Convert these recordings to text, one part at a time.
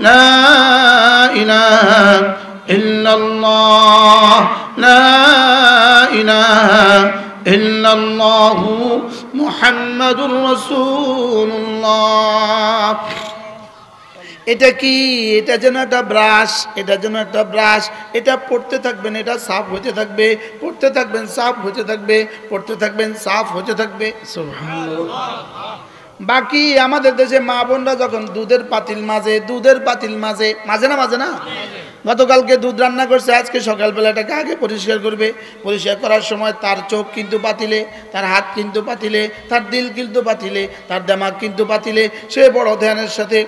লা ইলাহা ইল্লাল্লাহ লা ইলাহা ইল্লাল্লাহু মুহাম্মাদুর রাসূলুল্লাহ। এটা কি? এটা যেন একটা ব্রাশ, এটা যেন একটা ব্রাশ। এটা পড়তে থাকবেন, এটা সাফ হতে থাকবে, পড়তে থাকবেন, সাফ হতে থাকবে, পড়তে থাকবেন, সাফ হতে থাকবে। সুবহানাল্লাহ। বাকি আমাদের দেশে মা বোনরা যখন দুধের পাতিল মাঝে না গতকালকে দুধ রান্না করছে, আজকে সকালবেলা এটাকে আগে পরিষ্কার করবে। পরিষ্কার করার সময় তার চোখ কিন্তু পাতিলে, তার হাত কিন্তু পাতিলে, তার দিল কিন্তু পাতিলে, তার দিমাগ কিন্তু পাতিলে। সে বড় ধ্যানের সাথে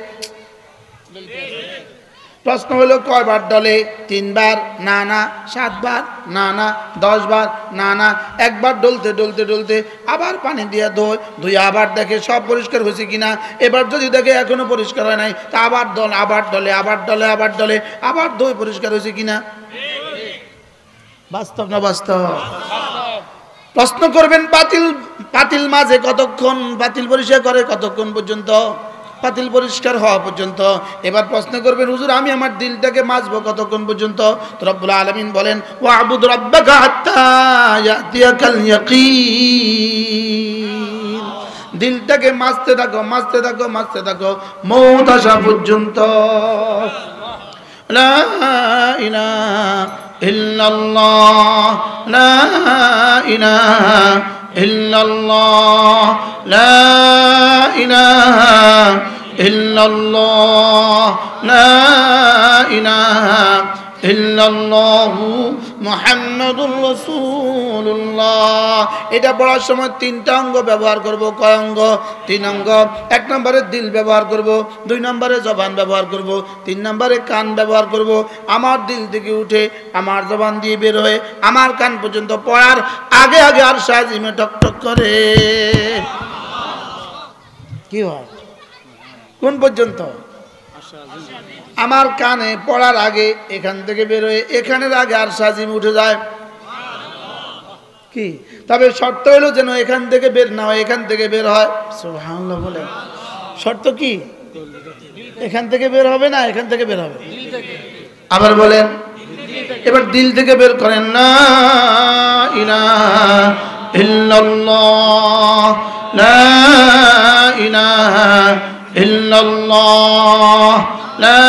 প্রশ্ন হলো কয়বার ডলে? 3 বার? না না। 7 বার? না না। 10 বার? না না। একবার ডলতে ডলতে ডলতে আবার পানি দিয়ে ধুয়ে আবার দেখে সব পরিষ্কার হয়েছে কিনা। এবার যদি দেখে এখনো পরিষ্কার হয় নাই, তা আবার ডলে আবার ধুয়ে পরিষ্কার হয়েছে কিনা। বাস্তব না বাস্তব? প্রশ্ন করবেন পাতিল মাঝে কতক্ষণ? পাতিল পরিষ্কার করে কতক্ষণ পর্যন্ত? পাতিল পরিষ্কার হওয়া পর্যন্ত। এবার প্রশ্ন করবেন, হুজুর আমি আমার দিলটাকে মাজবো কতক্ষণ পর্যন্ত? তো রব্বুল আলামিন বলেন, ওয়া'বুদ রাব্বাকা হাত্তা ইয়াতিয়াকাল ইয়াকিন। দিলটাকে মাজতে থাকো মওত আসা পর্যন্ত। লা ইলাহা ইল্লাল্লাহ লা ইলাহা ইল্লাল্লাহ লা ইলাহা ইল্লাল্লাহ লা ইলাহা ইল্লাল্লাহু মুহাম্মাদুর রাসূলুল্লাহ। এটা পড়ার সময় 3টা অঙ্গ ব্যবহার করব। কয় অঙ্গ? 3 অঙ্গ। 1 নম্বরে দিল ব্যবহার করব, 2 নম্বরে জবান ব্যবহার করব, 3 নম্বরে কান ব্যবহার করব। আমার দিল থেকে উঠে আমার জবান দিয়ে বের হয়ে আমার কান পর্যন্ত পড়ার আগে আগে আরশ আজিমে টকটক করে। কি হয়? কোন পর্যন্ত? আমার কানে পড়ার আগে এখান থেকে বের হয়ে এখানের আগে আরশ আজিম উঠে যায়। কি? তবে শর্ত হলো যেন এখান থেকে বের না হয়, এখান থেকে বের হয়। সুবহানাল্লাহ বলে। শর্ত কি? এখান থেকে বের হবে না, এখান থেকে বের হবে। আবার বলেন। এবার দিল থেকে বের করেন, লা ইলাহা ইল্লাল্লাহ লা ইলাহা ইল্লাল্লাহ লা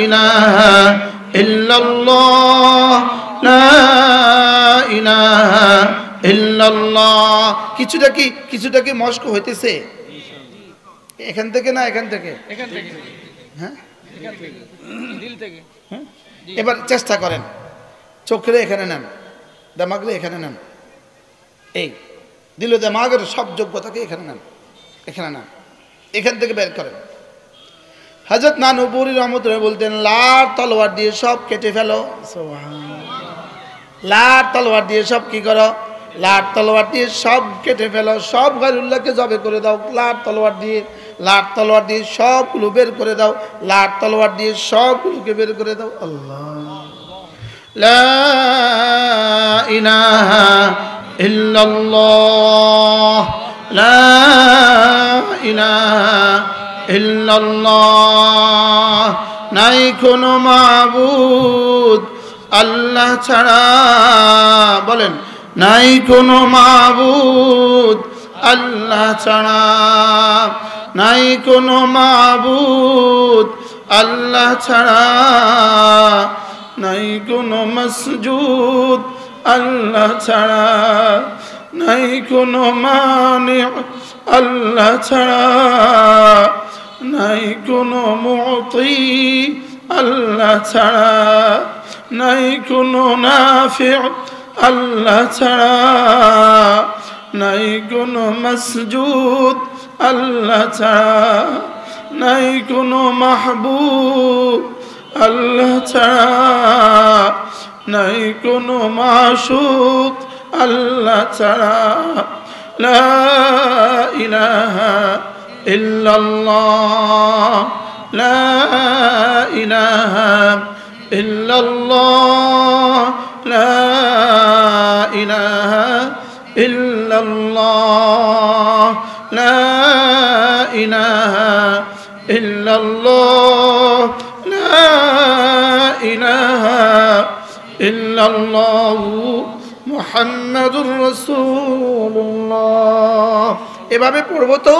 ইলাহা ইল্লাল্লাহ লা ইলাহা ইল্লাল্লাহ। কিছুটা কি মস্ক হইতেছে? এখান থেকে না এখান থেকে? হ্যাঁ, দিল থেকে। এবার চেষ্টা করেন, চোখে এখানে নেন, দিমাগে এখানে নেন, এই দিল দিমাগের সব যোগ্যতাকে এখানে নেন, এখান থেকে বের করেন। হযরত নানুপুরি রহমতুল্লাহ বলতেন, লার তলোয়ার দিয়ে সব কেটে ফেলো। লার তলোয়ার দিয়ে সব কি করো? লার তলোয়ার দিয়ে সব কেটে ফেলো, সব গায়রুল্লাহকে জবে করে দাও। লার তলোয়ার দিয়ে সবগুলো বের করে দাও, লার তলোয়ার দিয়ে সবগুলোকে বের করে দাও। আল্লাহ। লা ইলাহা ইল্লাল্লাহ লা ইলাহা ইল্লাল্লাহ। নাই কোনো মাবুদ আল্লাহ ছাড়া। বলেন, নাই কোনো মাবুদ আল্লাহ ছাড়া। নাই কোনো মাবুদ আল্লাহ ছাড়া। নাই কোনো মসজুদ আল্লাহ ছাড়া। নাই কোনো মানি আল্লাহ ছাড়া। নাই কোনো মুতি আল্লাহ ছাড়া। নাই কোনো নাফি আল্লাহ ছাড়া। নাই কোনো মসজুদ আল্লাহ ছাড়া। নাই কোনো মাহবুব আল্লাহ ছাড়া। নাই কোনো মাশুক আল্লাহ ছাড়া। লা ইলাহা ইল্লাল্লাহ লা ইলাহা ইল্লাল্লাহ লা ইলাহা ইল্লাল্লাহ লা ইলাহা ইল্লাল্লাহ ইল্লাল্লাহ লা ইলাহা ইল্লাল্লাহ মুহাম্মাদুর রাসূলুল্লাহ। এভাবে পড়বো তো?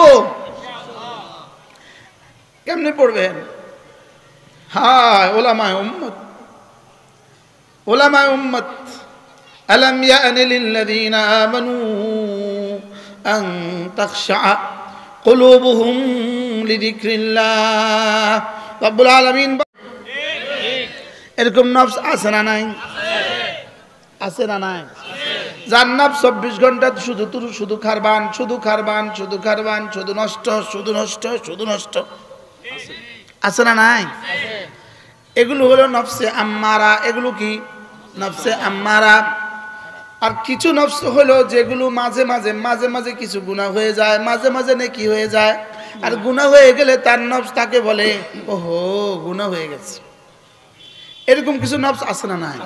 কেমনে পড়বেন? হ্যাঁ, উলামায়ে উম্মত, উলামায়ে উম্মত, আলাম ইয়ানি লিল্লাযীনা আমানু আন তাখশা কুলুবুহুম লিযিকরিল্লাহ। রব্বুল আলামিন এরকম নফস আছে না নাই? আছে না নাই? যার নফস 24 ঘন্টা শুধু খারবান, শুধু খারবান, শুধু খারবান, শুধু নষ্ট, শুধু নষ্ট, শুধু নষ্ট, আছে না নাই? এগুলো হলো নফসে আম্মারা। এগুলো কি? নফসে আম্মারা। আর কিছু নফস হলো যেগুলো মাঝে মাঝে মাঝে মাঝে কিছু গুনাহ হয়ে যায়, মাঝে মাঝে নেকি হয়ে যায়। আর গুনাহ হয়ে গেলে তার নফস তাকে বলে ওহো গুনাহ হয়ে গেছে। এরকম কিছু নফস আছে না নাই?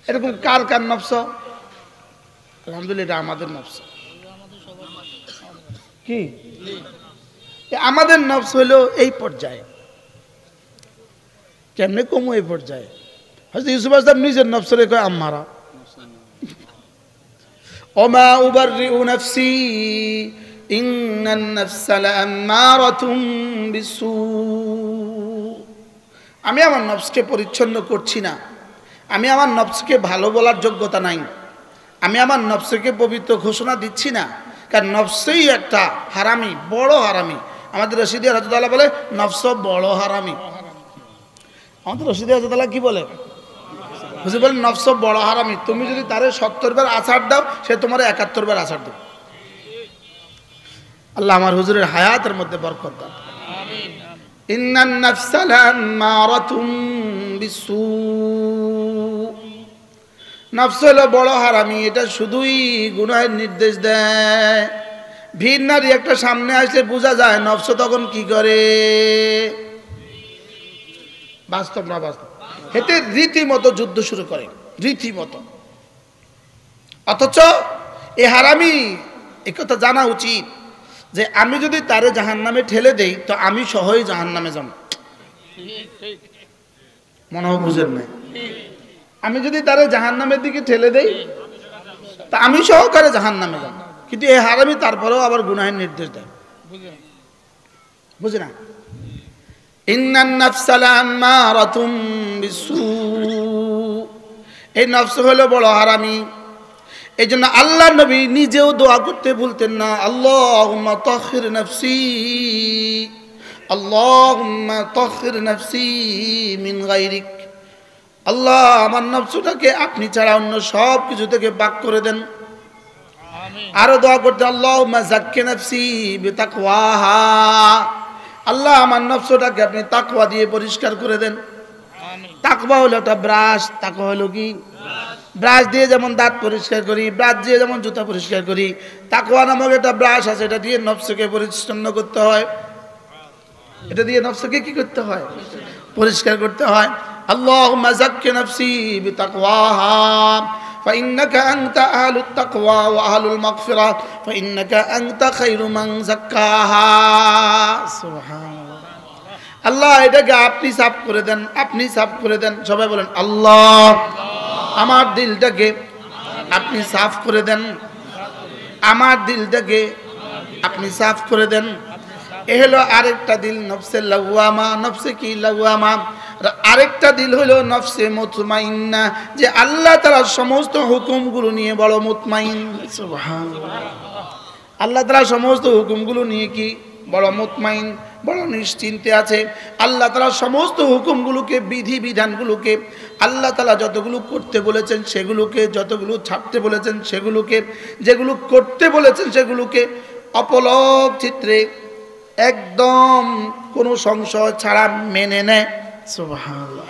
এরকম কার কার নফস? আলহামদুলিল্লাহ আমাদের নফস। কি আমাদের নফস হলো এই পর্যায়ে। কেমনে কমু এই পর্যায়ে? হযরত ইউসুফ আলাইহিস সালাম নিজের নফসরে কয় আম্মারা। ওমা উবাররিউ নাফসি ইন্নান নাফসা লাআম্মারাতুম বিসু। আমি আমার নফসকে পরিচ্ছন্ন করছি না, আমি আমার নফসকে ভালো বলার যোগ্যতা নাই, আমি আমার নফসকে পবিত্র ঘোষণা দিচ্ছি না, কারণ নফসই একটা হারামি, বড় হারামি। আমাদের রশিদি রাহমাতুল্লাহ বলে নফস বড় হারামি। আমাদের রশিদি রাহমাতুল্লাহ কি বলে? বুঝে বলেন নফস বড় হারামি। তুমি যদি তারে 70 বার আছাড় দাও, সে তোমার 71 বার আছাড় দেবে। আল্লাহ আমার হুজুরের হায়াতের মধ্যে বরকত দান। আমিন। ইন্নান নাফসা লাআম্মারাতুম বিসু। নফস হলো বড় হারামি। এটা শুধুই গুনাহের নির্দেশ দেয়। ভিন নারী একটা সামনে আসলে বোঝা যায় নফস তখন কি করে। বাস্তব না বাস্তব? হেতে রীতিমতো যুদ্ধ শুরু করে, রীতিমতো। অথচ এ হারামি একথা জানা উচিত যে আমি যদি তারে জাহান্নামে ঠেলে দেই তো আমি সহই জাহান্নামে যাব। মনে হয় বুঝেন নাই? আমি যদি তারে জাহান্নামের দিকে ঠেলে দেই তা আমি সহকারে জাহান্নামে যাব। কিন্তু এই হারামি তারপরেও আবার গুনাহের নির্দেশ দেয়। বুঝে না? ইন্নান নাফসা লাআম্মারাতুম বিসু। এই নফস হলো বড় হারামি। এই জন্য আল্লাহ নবী নিজেও দোয়া করতে ভুলতেন না, আল্লাহুম্মা তাহহির নাফসি, আল্লাহুম্মা তাহহির নাফসি মিন গায়রিক। আল্লাহ আমার নফসটাকে আপনি ছাড়া অন্য সব কিছু থেকে পাক করে দেন। আরো দোয়া করতে আল্লাহুম্মা যাক্কি নাফসি বিতাকওয়াহা। আল্লাহ আমার নফসটাকে আপনি তাকওয়া দিয়ে পরিষ্কার করে দেন। তাকওয়া হলো একটা ব্রাশ। তাকওয়া হলো কি? ব্রাশ দিয়ে যেমন দাঁত পরিষ্কার করি, ব্রাশ দিয়ে যেমন জুতা পরিষ্কার করি, তাকওয়া নামক একটা ব্রাশ আছে, এটা দিয়ে নফসকে পরিচ্ছন্ন করতে হয়। এটা দিয়ে নফসকে কি করতে হয়? পরিষ্কার করতে হয়। আল্লাহুম্মা যাক্কি নাফসি বিতাকওয়াহা ফাইন্নাকা আনতা আহলুত তাকওয়া ওয়া আহলুল মাগফিরাহ ফাইন্নাকা আনতা খায়রু মান যাক্কাহা। সুবহানাল্লাহ। আল্লাহ এটাকে আপনি সাফ করে দেন, আপনি সাফ করে দেন। সবাই বলেন আল্লাহ আমার দিলটাকে আপনি সাফ করে দেন, আমার দিলটাকে আপনি সাফ করে দেন। এ হলো আরেকটা দিল, নফসে লাওয়ামা। নফসে কি? লাওয়ামা। আরেকটা দিল হলো নফসে মুতমাইন্না, যে আল্লাহ তাআলার সমস্ত হুকুমগুলো নিয়ে বড় মুতমাইন। সুবহানাল্লাহ। আল্লাহ তাআলার সমস্ত হুকুমগুলো নিয়ে কি বড় মুতমাইন, বড় নিশ্চিন্তে আছে। আল্লাহ তাআলা সমস্ত হুকুমগুলোকে, বিধি বিধানগুলোকে, আল্লাহ তাআলা যতগুলো করতে বলেছেন সেগুলোকে, যতগুলো ছাড়তে বলেছেন সেগুলোকে, যেগুলো করতে বলেছেন সেগুলোকে অপলক চিত্রে একদম কোনো সংশয় ছাড়া মেনে নেয়। সুবহানাল্লাহ।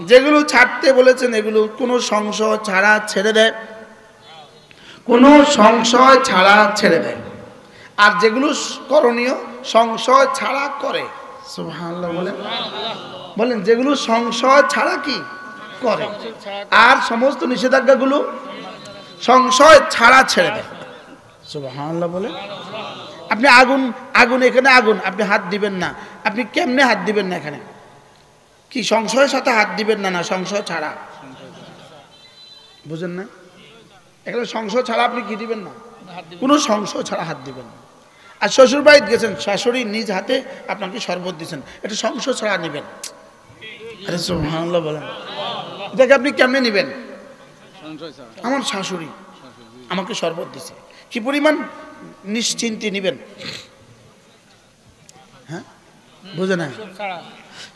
যেগুলো ছাড়তে বলেছেন এগুলো কোনো সংশয় ছাড়া ছেড়ে দেয়, কোনো সংশয় ছাড়া ছেড়ে দেয়। আর যেগুলো করণীয় সংশয় ছাড়া করে। সুবহানাল্লাহ বলেন, বলেন যেগুলো সংশয় ছাড়া কি করে, আর সমস্ত নিষেধাজ্ঞাগুলো সংশয় ছাড়া ছেড়ে দেয়। সুবহানাল্লাহ বলেন। আপনি আগুন আগুন এখানে আগুন, আপনি হাত দিবেন না। আপনি কেমনে হাত দিবেন না? এখানে কি সংশয়ের সাথে হাত দিবেন না? না সংশয় ছাড়া, বুঝেন না? এখানে সংশয় ছাড়া আপনি কি দিবেন না? কোনো সংশয় ছাড়া হাত দিবেন না। আর শ্বশুর বাড়িতে গেছেন, শাশুড়ি নিজ হাতে আপনাকে শরবত দিচ্ছেন, এটা সংশয় ছাড়া নেবেন। আরে সুবহানাল্লাহ বলেন, এটাকে আপনি কেমনে নেবেন? আমার শাশুড়ি আমাকে শরবত দিছে, কি পরিমাণ নিশ্চিন্তে নেবেন। হ্যাঁ, বুঝে না?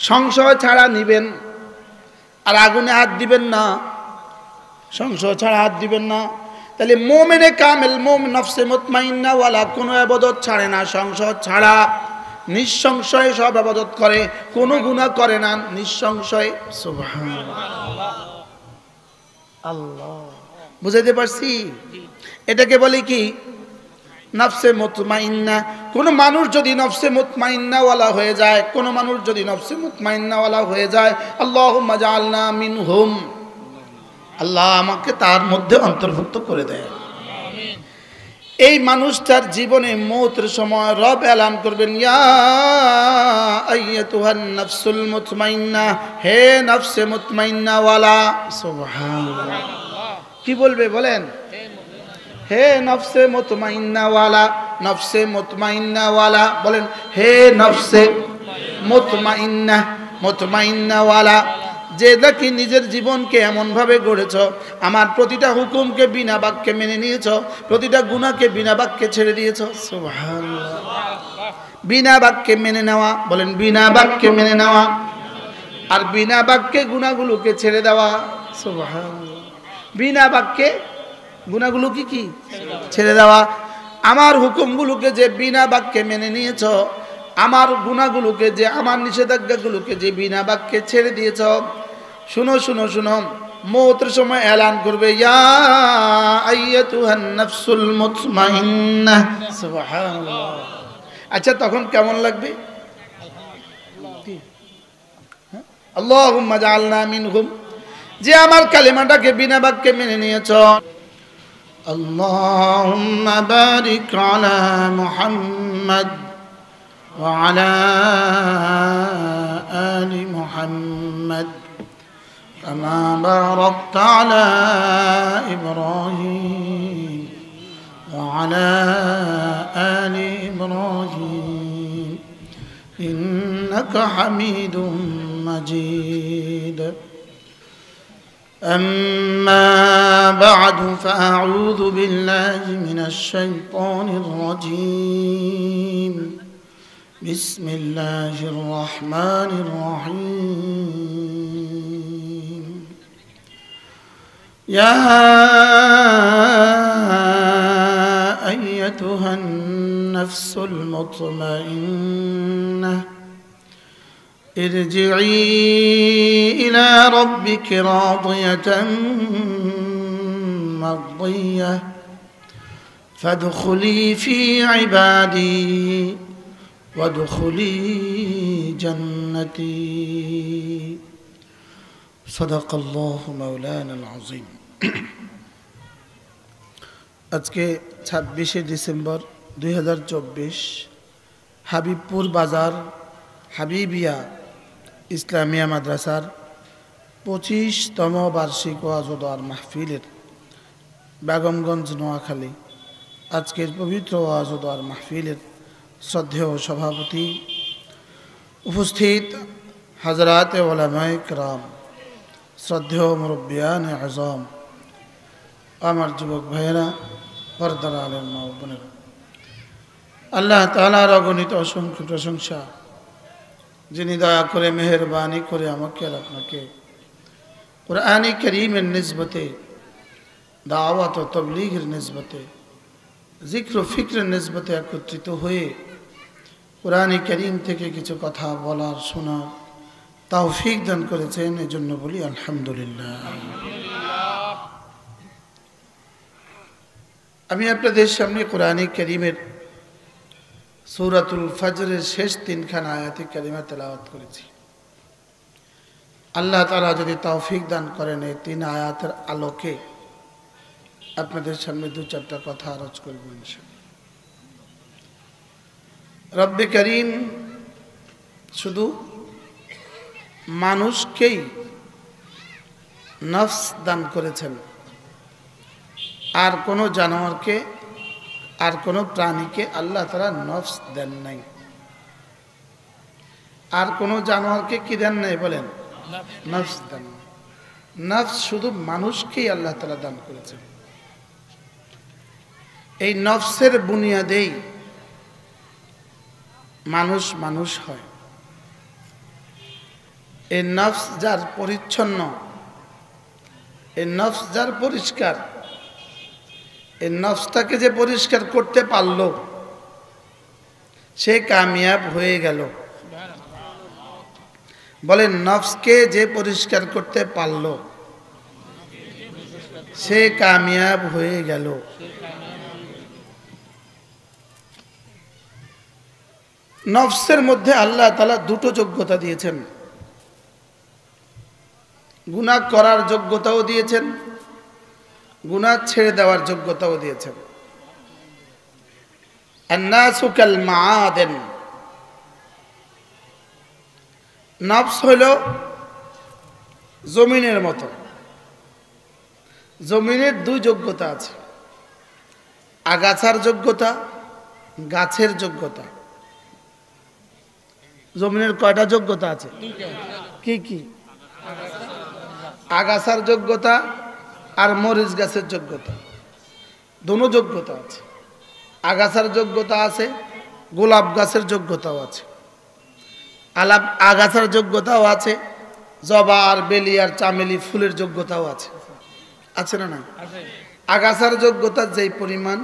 সংশয় ছাড়া নিবেন। আর আগুনে হাত দিবেন না, সংশয় ছাড়া হাত দিবেন না। তাহলে মোমেনে কামেল, মোমেন নফসে মুতমাইন্না ওয়ালা কোনো ইবাদত ছাড়ে না সংশয় ছাড়া। নিঃসংশয়ে সব ইবাদত করে, কোনো গুনাহ করে না নিঃসংশয়ে। সুবহানাল্লাহ, আল্লাহ, বুঝাইতে পারছি? এটাকে বলি কি? নফসে মুতমাইন্না। কোন মানুষ যদি নফসে মুতমাইন্না ওয়ালা হয়ে যায়, কোন মানুষ যদি নফসে মুতমাইন্না ওয়ালা হয়ে যায়, আল্লাহুম্মা জাআলনা মিনহুম, আল্লাহ আমাকে তার মধ্যে অন্তর্ভুক্ত করে দেয়। এই মানুষটার জীবনে মৌতের সময় রব এলান করবেন, ইয়া আইয়াতুহান নাফসুল মুতমাইন্না, হে নফসে মুতমাইন্না ওয়ালা। সুবহানাল্লাহ, কি বলবে বলেন? হে নফসে মুতমাইন্না ওয়ালা, নফসে মুতমাইন্না ওয়ালা বলেন, হে নফসে মুতমাইন্না, মুতমাইন্না ওয়ালা, যে নাকি নিজের জীবনকে এমনভাবে গড়েছ, আমার প্রতিটা হুকুমকে বিনা বাক্যে মেনে নিয়েছ, প্রতিটা গুনাহকে বিনা বাক্যে ছেড়ে দিয়েছ। সুবহানাল্লাহ, বিনা বাক্যে মেনে নেওয়া, বলেন বিনা বাক্যে মেনে নেওয়া, আর বিনা বাক্যে গুনাহগুলোকে ছেড়ে দেওয়া। সুবহানাল্লাহ, বিনা বাক্যে গুনাহগুলো কি ছেড়ে দেওয়া। আমার হুকুমগুলোকে যে বিনা বাক্যে মেনে নিয়েছ, আমার গুনাহগুলোকে যে, আমার নিষেধাজ্ঞাগুলোকে যে বিনা বাক্যে ছেড়ে দিয়েছ। শুনো শুনো শুনো, মওতের সময় এলান করবে, ইয়া আইয়াতুহান নাফসুল মুতমাইন্নাহ। সুবহানাল্লাহ। আচ্ছা তখন কেমন লাগবে? আল্লাহুম্মা জাআলনা মিনহুম, যে আমার কালিমাটাকে বিনা বাক্যে মেনে নিয়েছ। আল্লাহুম্মা বারিক আলা মুহাম্মাদ ওয়া আলা আলি মুহাম্মাদ কামা বারাকতা আলা ইব্রাহিম ওয়া আলা আলি ইব্রাহিম ইন্নাকা হামিদুম মাজিদ। أما بعد فأعوذ بالله من الشيطان الرجيم. بسم الله الرحمن الرحيم. يا أيتها النفس المطمئنة ارجعي إلى ربك راضية مرضية فادخلي في عبادي وادخلي جنتي صدق الله مولانا العظيم. আজকে 26শে ডিসেম্বর 2024, হাবিবপুর বাজার হাবিবিয়া ইসলামিয়া মাদ্রাসার 25তম বার্ষিক ওয়াজ ও দোয়ার মাহফিলের বেগমগঞ্জ নোয়াখালী আজকের পবিত্র ওয়াজ ও দোয়ার মাহফিলের শ্রদ্ধেয় সভাপতি, উপস্থিত হযরত উলামায়ে কেরাম, শ্রদ্ধেয় মুরব্বিয়ানে আযম, আমার যুবক ভাইয়েরা, পর্দার আলেম মা ও বোনেরা, আল্লাহ তাআলার অগণিত অসংখ্য প্রশংসা, যিনি দয়া করে মেহেরবানি করে আমাকে আর আপনাকে কুরআনে কারীমের নিসবতে, দাওয়াত ও তাবলীগের নিসবতে, জিক্র ও ফিক্রের নিসবতে একত্রিত হয়ে কুরআনে কারীম থেকে কিছু কথা বলার, শোনার তৌফিক দান করেছেন। এজন্য বলি আলহামদুলিল্লাহ। আমি আপনাদের সামনে কুরআনে কারীমের সূরাতুল ফজরের শেষ 3খানা আয়াতে কারিমা তেলাওয়াত করেছি। আল্লাহ তাআলা যদি তৌফিক দান করেন, এই 3 আয়াতের আলোকে আপনাদের সামনে 2-4টা কথা আরজ করব ইনশাআল্লাহ। রব্বে করিম শুধু মানুষকেই নফস দান করেছেন, আর কোনো জানোয়ারকে আর কোনো প্রাণীকে আল্লাহ তাআলা নফস দেন নাই। আর কোনো জানোয়ারকে কি দেন নাই বলেন? নফস দেন। নফস শুধু মানুষকেই আল্লাহ তাআলা দান করেছেন। এই নফসের বুনিয়াদেই মানুষ মানুষ হয়। এই নফস যার পরিচ্ছন্ন, এই নফস যার পরিষ্কার, এই নফসটাকে যে পরিষ্কার করতে পারল সে কামিয়াব হয়ে গেল। বলেন, নফসকে যে পরিষ্কার করতে পারল সে কামিয়াব হয়ে গেল। নফসের মধ্যে আল্লাহ তাআলা দুটো যোগ্যতা দিয়েছেন, গুনাহ করার যোগ্যতাও দিয়েছেন, গুনাহ ছেড়ে দেওয়ার যোগ্যতাও দিয়েছেন। আন-নাসু কাল মাআদিন, নফস হইল জমিনের মতো। জমিনের দুই যোগ্যতা আছে, আগাছার যোগ্যতা, গাছের যোগ্যতা। জমিনের কয়টা যোগ্যতা আছে? কি কি? আগাছার যোগ্যতা আর মরিচ গাছের যোগ্যতা, দুটো যোগ্যতা আছে। আগাছার যোগ্যতা আছে, গোলাপ গাছের যোগ্যতাও আছে। আগাছার যোগ্যতাও আছে, জবা আর বেলি আর চামেলি ফুলের যোগ্যতাও আছে। আছে না? না, আগাছার যোগ্যতা যেই পরিমাণ,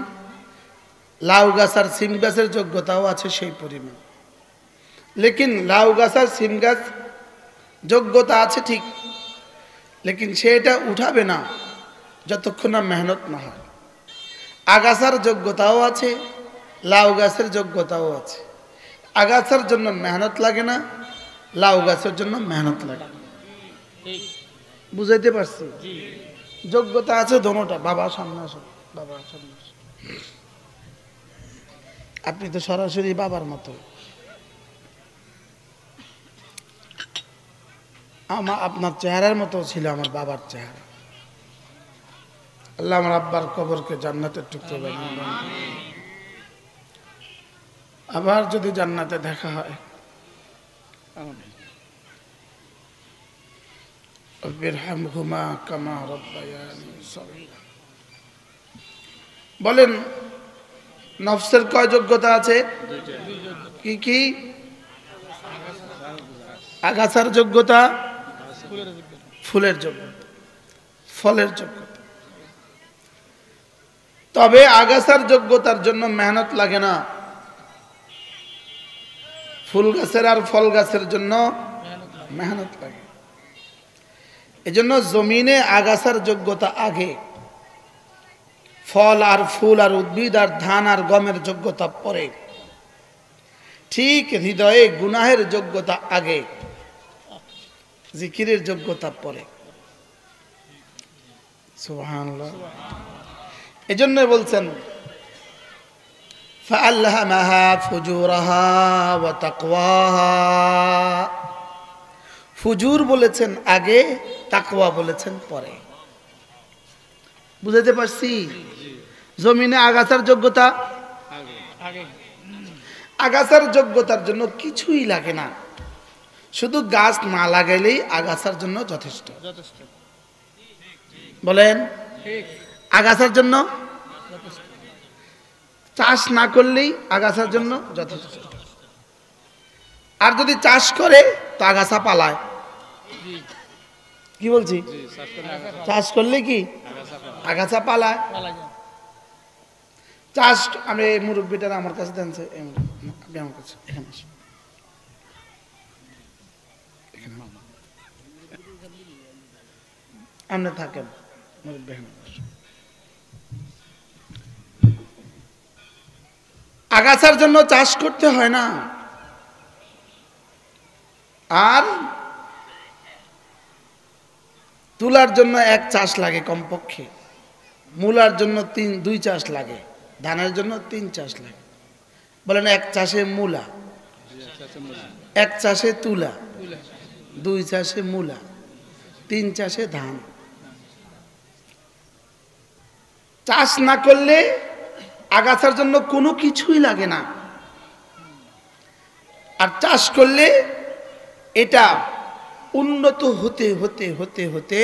লাউ গাছ আর সিম গাছের যোগ্যতাও আছে সেই পরিমাণ। লেকিন লাউ গাছ আর সিম গাছ যোগ্যতা আছে ঠিক, লেকিন সেটা উঠাবে না যতক্ষণ না মেহনত না হয়। আগাছার যোগ্যতাও আছে, লাউ গাছের যোগ্যতাও আছে। আগাছার জন্য মেহনত লাগে না, লাউ গাছের জন্য মেহনত লাগে। বুঝাইতে পারছি? যোগ্যতা আছে দোনোটা। বাবা সামনে আসুন, বাবা সামনে আসুন। আপনি তো সরাসরি বাবার মতো। আপনার চেহারার মতো ছিল আমার বাবার চেহারা। আল্লাহ আমার আব্বার কবরকে জান্নাতের টুকরো বানিয়ে দেন। আবার যদি জান্নাতে দেখা হয়, বলেন নফসের কয় যোগ্যতা আছে? কি কি? আগাছার যোগ্যতা, ফুলের যোগ্যতা, ফলের যোগ্যতা। তবে আগাছার যোগ্যতার জন্য মেহনত লাগে না, ফুল গাছের আর ফল গাছের জন্য মেহনত লাগে। এজন্য জমিনে আগাছার যোগ্যতা আগে, ফল আর ফুল আর উদ্ভিদ আর ধান আর গমের যোগ্যতা পরে। ঠিক হৃদয়ে গুনাহের যোগ্যতা আগে, জিকিরের যোগ্যতা পরে। সুবহানাল্লাহ। এজন্য বলছেন ফাআলহামাহা ফুজুরাহা ওয়া তাকওয়াহা। ফুজুর বলেছেন আগে, তাকওয়া বলেছেন পরে। বুঝাতে পারছি? জমিনে আগাছার যোগ্যতা আগে। আগাছার যোগ্যতার জন্য কিছুই লাগে না, শুধু গাছ না লাগাইলেই আগাছার জন্য যথেষ্ট। বলেন, আগাছার জন্য চাষ না করলেই আগাছার জন্য যথেষ্ট। আর যদি চাষ করে তো আগাছা পালায়। কি বলছি? চাষ করলে কি আগাছা পালায়? চাষ, আমি এই মুরব্বীটার আমার কাছে জানছে, আপনি আমার কাছে এখানে আসুন। আপনি থাকেন, মুরব্বী এখানে আসুন। আগাছার জন্য চাষ করতে হয় না, আর তুলার জন্য এক চাষ লাগে কমপক্ষে, মূলার জন্য 2 চাষ লাগে, ধানের জন্য 3 চাষ লাগে। বলেন 1 চাষে মূলা, 1 চাষে তুলা, 2 চাষে মূলা, 3 চাষে ধান। চাষ না করলে আগাছার জন্য কোনো কিছুই লাগে না, আর চাষ করলে এটা উন্নত হতে হতে হতে হতে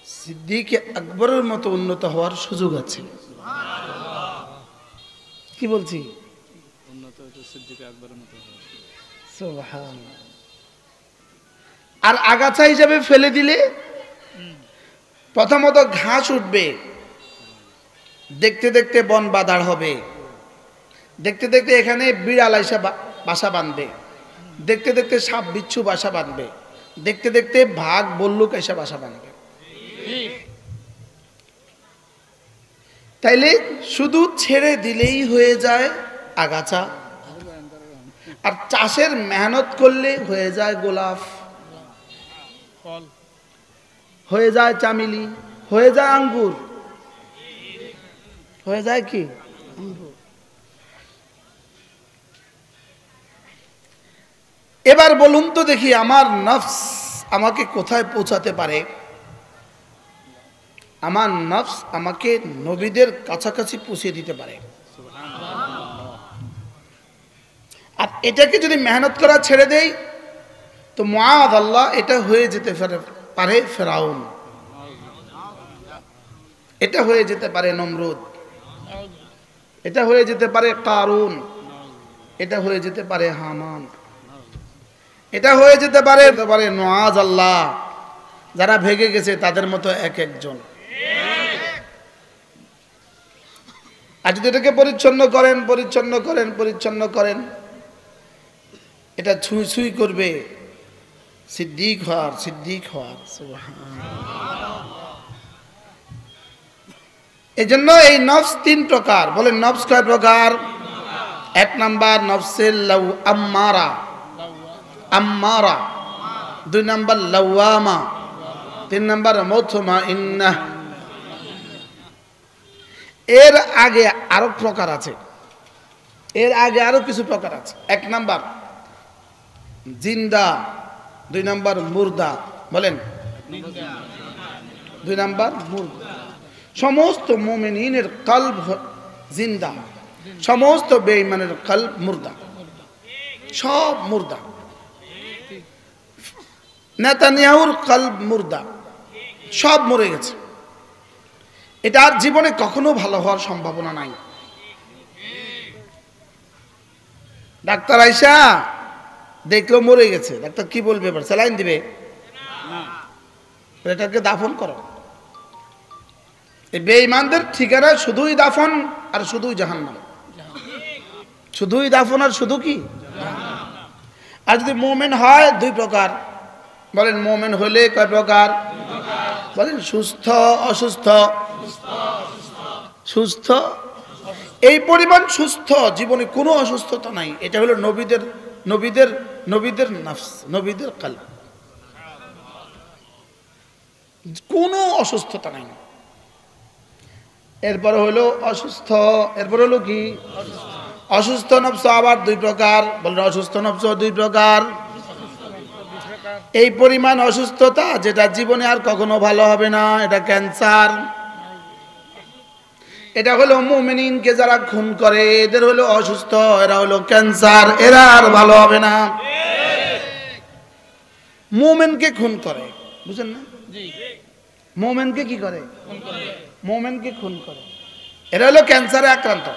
সিদ্দিক আকবরের মতো উন্নত হওয়ার সুযোগ আছে। কি বলছি? সুবহানাল্লাহ। আর আগাছা হিসাবে ফেলে দিলে প্রথমত ঘাস উঠবে, দেখতে দেখতে বন বাদার হবে, দেখতে দেখতে এখানে বিড়াল এসে বাসা বাঁধবে, দেখতে দেখতে সাপ বিচ্ছু বাসা বাঁধবে, দেখতে দেখতে ভাগ বল্লুক এসে বাসা বাঁধবে। তাইলে শুধু ছেড়ে দিলেই হয়ে যায় আগাছা, আর চাষের মেহনত করলে হয়ে যায় গোলাপ, হয়ে যায় চামেলি, হয়ে যায় আঙ্গুর, হয়ে যায় কি আঙ্গুর। এবার বলুন তো দেখি, আমার নফস আমাকে কোথায় পৌঁছাতে পারে? আমার নফস আমাকে নবীদের কাছাকাছি পৌঁছে দিতে পারে। আর এটাকে যদি মেহনত করা ছেড়ে দেই তো মুআযাল্লাহ এটা হয়ে যেতে পারে ফেরাউন, এটা হয়ে যেতে পারে নমরুদ, এটা হয়ে যেতে পারে কারুন, এটা হয়ে যেতে পারে হামান, এটা হয়ে যেতে পারে মুআযাল্লাহ যারা ভেগে গেছে তাদের মতো এক একজন। আর যদি এটাকে পরিচ্ছন্ন করেন পরিচ্ছন্ন করেন পরিচ্ছন্ন করেন, এটা ছুঁই ছুঁই করবে সিদ্দিক হওয়ার, সিদ্দিক হওয়ার। এই জন্য এই নফস 3 প্রকার। বলেন নফস কয় প্রকার? 1 নাম্বার নফসে আম্মারা, আম্মারা। 2 নাম্বার লাওয়ামা, 3 নাম্বার মুতমাইন্নাহ। এর আগে আরো প্রকার আছে, এর আগে আরো কিছু প্রকার আছে। 1 নাম্বার জিন্দা, 2 নাম্বার মুর্দা। বলেন 2 নাম্বার মুর্দা। সমস্ত মুমিনের কলব জিন্দা, সমস্ত বেঈমানের কলব মুর্দা, সব মুর্দা। নেতানিয়াহুর কলব মুর্দা, সব মরে গেছে। এটা আর জীবনে কখনো ভালো হওয়ার সম্ভাবনা নাই। ডাক্তার আইসা দেখলো মরে গেছে, ডাক্তার কি বলবে? এবার স্যালাইন দিবে, এটাকে দাফন করো। এই বেঈমানদের ঠিকানা শুধুই দাফন আর শুধুই জাহান্নাম, শুধুই দাফন আর শুধু কি। আর যদি মুমিন হয় 2 প্রকার। বলেন মুমিন হলে কয় প্রকার? বলেন সুস্থ অসুস্থ। সুস্থ, এই পরিমাণ সুস্থ জীবনে কোনো অসুস্থতা নাই। এটা হলো নবীদের নবীদের নবীদের নফস, নবীদের কলব, কোনো অসুস্থতা নাই। এরপরে হলো অসুস্থ, এরপর হলো কি অসুস্থ নফস আবার 2 প্রকার। বলেন অসুস্থ নফস 2 প্রকার। এই পরিমাণ অসুস্থতা যেটা জীবনে আর কখনো ভালো হবে না, এটা ক্যান্সার। এটা হলো মুমিনকে যারা খুন করে এদের হলো অসুস্থ, এরা হলো ক্যান্সার, এরা আর ভালো হবে না। মুমিনকে খুন করে, বুঝেন না? মুমিনকে কি করে? মুমিনকে খুন করে। এরা হলো ক্যান্সারে আক্রান্ত,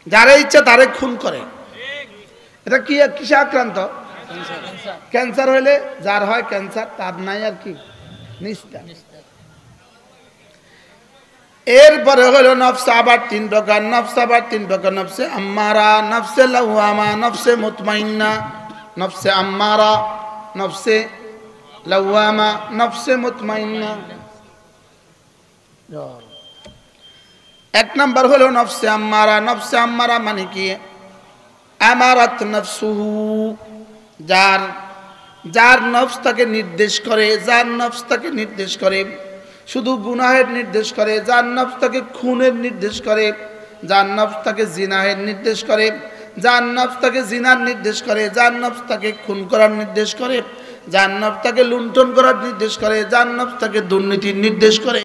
যারা ইচ্ছা তারে খুন করে। এটা কি কিসে আক্রান্ত? ক্যান্সার হলে যার হয় ক্যান্সার তার নাই আর কি নিস্তার। এরপরে হলো নফস আবার 3 প্রকার। নফস আবার 3 প্রকার। নফসে আম্মারা, নফসে লাওয়ামা, নফসে মুতমাইন্না। নফসে আম্মারা, নফসে লাওয়ামা, নফসে মুতমাইন্না। 1 নাম্বার হলো নফসে আম্মারা। নফসে আম্মারা মানে কি? আমারাত নফসুহু, যার যার নফস তাকে নির্দেশ করে, যার নফস তাকে নির্দেশ করে শুধু গুনাহের নির্দেশ করে, যার নফস তাকে খুনের নির্দেশ করে, যার নফস তাকে জিনাহের নির্দেশ করে, যার নফস তাকে জিনার নির্দেশ করে, যার নফস তাকে খুন করার নির্দেশ করে, যার নফস তাকে লুণ্ঠন করার নির্দেশ করে, যার নফস তাকে দুর্নীতির নির্দেশ করে।